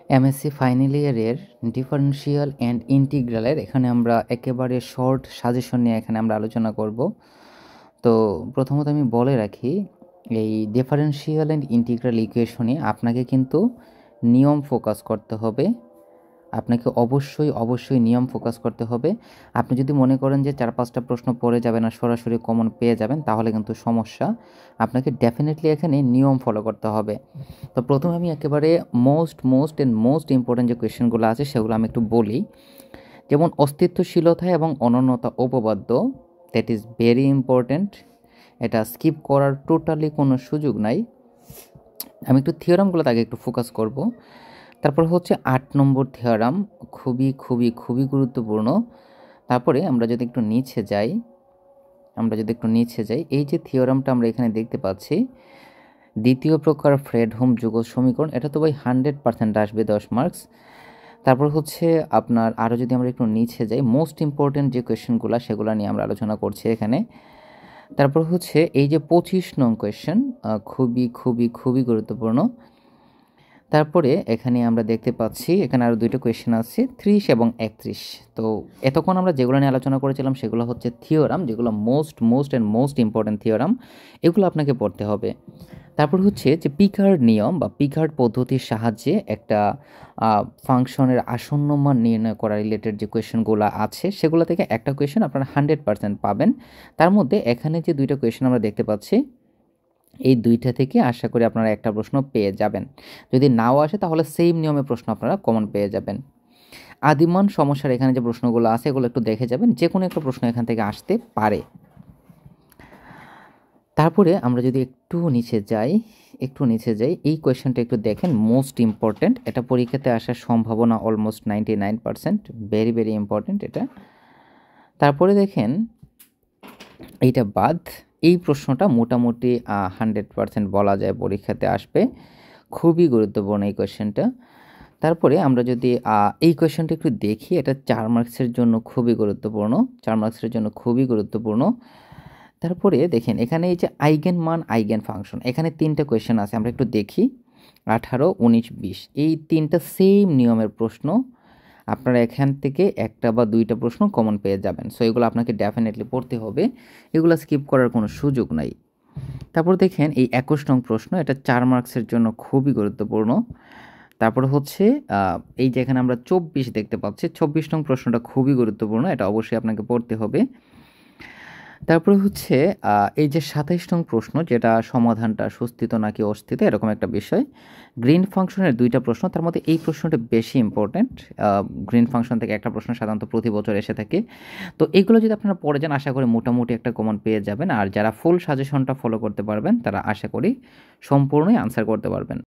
MSc final ইয়ারের differential and ইন্টিগ্রালের এখানে আমরা একেবারে শর্ট সাজেশন নিয়ে এখানে আমরা আলোচনা করব। তো প্রথমত আমি বলে রাখি, এই ডিফারেনশিয়াল অ্যান্ড ইন্টিগ্রাল ইকুয়েশনে আপনাকে কিন্তু নিয়ম ফোকাস করতে হবে। আপনাকে অবশ্যই নিয়ম ফোকাস করতে হবে। আপনি যদি মনে করেন যে 4-5টা প্রশ্ন পড়ে যাবেন আর সরাসরি কমন পেয়ে যাবেন, তাহলে কিন্তু সমস্যা। আপনাকে ডেফিনেটলি এখানে নিয়ম ফলো করতে হবে। তো প্রথমে আমি একেবারে মোস্ট ইম্পর্টেন্ট যে কোয়েশ্চেনগুলো আছে সেগুলো আমি একটু বলি। যেমন অস্তিত্বশীলতা এবং অনন্যতা উপপাদ্য, দ্যাট ইজ ভেরি ইম্পর্ট্যান্ট। এটা স্কিপ করার টোটালি কোনো সুযোগ নাই। আমি একটু থিওরামগুলো আগে একটু ফোকাস করব। তারপর হচ্ছে 8 নম্বর থিওরাম, খুবই গুরুত্বপূর্ণ। তারপরে আমরা যদি একটু নিচে যাই, এই যে থিওরামটা আমরা এখানে দেখতে পাচ্ছি, দ্বিতীয় প্রকার ফ্রেডহোম যুগল সমীকরণ, এটা তো ভাই 100% আসবে 10 মার্কস। তারপর হচ্ছে আপনার আরও যদি আমরা একটু নিচে যাই, মোস্ট ইম্পর্ট্যান্ট যে কোয়েশ্চেনগুলো সেগুলো নিয়ে আমরা আলোচনা করছি এখানে। তারপর হচ্ছে এই যে 25 নং কোয়েশ্চেন, খুবই গুরুত্বপূর্ণ। তারপরে এখানে আমরা দেখতে পাচ্ছি এখানে আরও দুইটা কোয়েশ্চেন আছে, 30 এবং 31। তো এতক্ষণ আমরা যেগুলো নিয়ে আলোচনা করেছিলাম সেগুলো হচ্ছে থিওরাম, যেগুলো মোস্ট ইম্পর্ট্যান্ট থিওরাম, এগুলো আপনাকে পড়তে হবে। তারপর হচ্ছে যে পিকার্ড নিয়ম বা পিকার্ড পদ্ধতির সাহায্যে একটা ফাংশনের আসন্ন মান নির্ণয় করা রিলেটেড যে কোয়েশ্চেনগুলো আছে সেগুলো থেকে একটা কোয়েশ্চেন আপনারা 100% পাবেন। তার মধ্যে এখানে যে দুইটা কোয়েশ্চেন আমরা দেখতে পাচ্ছি, এই দুইটা থেকে আশা করি আপনারা একটা প্রশ্ন পেয়ে যাবেন। যদি নাও আসে তাহলে সেম নিয়মে প্রশ্ন আপনারা কমন পেয়ে যাবেন। আদিমান সমস্যার এখানে যে প্রশ্নগুলো আছে এগুলো একটু দেখে যাবেন, যে কোনো একটা প্রশ্ন এখান থেকে আসতে পারে। তারপরে আমরা যদি একটু নিচে যাই, এই কোয়েশ্চেনটা একটু দেখেন, মোস্ট ইম্পর্ট্যান্ট। এটা পরীক্ষাতে আসার সম্ভাবনা অলমোস্ট 99%, ভেরি ইম্পর্ট্যান্ট এটা। তারপরে দেখেন এইটা বাদ, এই প্রশ্নটা মোটামুটি 100% বলা যায় পরীক্ষাতে আসবে, খুবই গুরুত্বপূর্ণ এই কোয়েশ্চেনটা। তারপরে আমরা যদি এই কোয়েশ্চেনটা একটু দেখি, এটা 4 মার্কসের জন্য খুবই গুরুত্বপূর্ণ। তারপরে দেখেন এখানে এই যে আইগেন মান, আইগেন ফাংশন, এখানে 3টা কোয়েশ্চেন আছে, আমরা একটু দেখি। 18, 19, 20 এই 3টা সেম নিয়মের প্রশ্ন। আপনারা এখান থেকে একটা বা দুইটা প্রশ্ন কমন পেয়ে যাবেন। সো এগুলো আপনাকে ডেফিনেটলি পড়তে হবে, এগুলো স্কিপ করার কোনো সুযোগ নাই। তারপর দেখেন এই 21 নং প্রশ্ন, এটা 4 মার্কসের জন্য খুবই গুরুত্বপূর্ণ। তারপর হচ্ছে এই যে এখানে আমরা 24 দেখতে পাচ্ছি, 24 নং প্রশ্নটা খুবই গুরুত্বপূর্ণ, এটা অবশ্যই আপনাকে পড়তে হবে। তারপরে হচ্ছে এই যে 27 নং প্রশ্ন, যেটা সমাধানটা সুস্থিত নাকি অস্থিত এরকম একটা বিষয়। গ্রিন ফাংশনের 2টা প্রশ্ন, তার মধ্যে এই প্রশ্নটা বেশি ইম্পর্ট্যান্ট। গ্রিন ফাংশন থেকে একটা প্রশ্ন সাধারণত প্রতি বছর এসে থাকে। তো এগুলো যদি আপনারা পড়ে যান আশা করি মোটামুটি একটা কমন পেয়ে যাবেন। আর যারা ফুল সাজেশনটা ফলো করতে পারবেন তারা আশা করি সম্পূর্ণই আনসার করতে পারবেন।